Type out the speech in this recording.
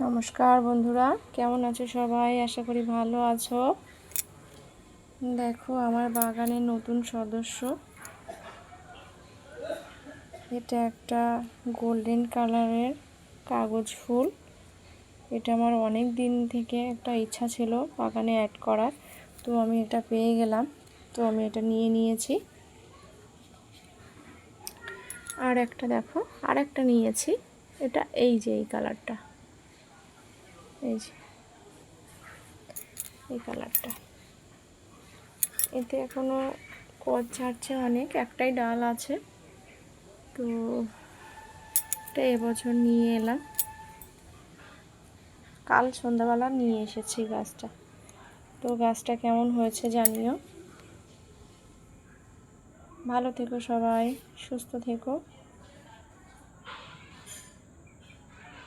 নমস্কার বন্ধুরা, কেমন আছো সবাই? আশা করি ভালো আছো। দেখো আমার বাগানের নতুন সদস্য, এটা একটা গোল্ডেন কালারের কাগজ ফুল। এটা আমার অনেক দিন থেকে একটা ইচ্ছা ছিল বাগানে অ্যাড করার, তো আমি এটা পেয়ে গেলাম, তো আমি এটা নিয়ে নিয়েছি। আর একটা দেখো, আর একটা নিয়েছি, এটা এই যে এই কালারটা, এই যে এই কালারটা। এতে এখনও কচ ছাড়ছে অনেক, একটাই ডাল আছে, তো এটা এবছর নিয়ে এলাম, কাল সন্ধ্যাবেলা নিয়ে এসেছি গাছটা। তো গাছটা কেমন হয়েছে জানিও। ভালো থেকো সবাই, সুস্থ থেকো।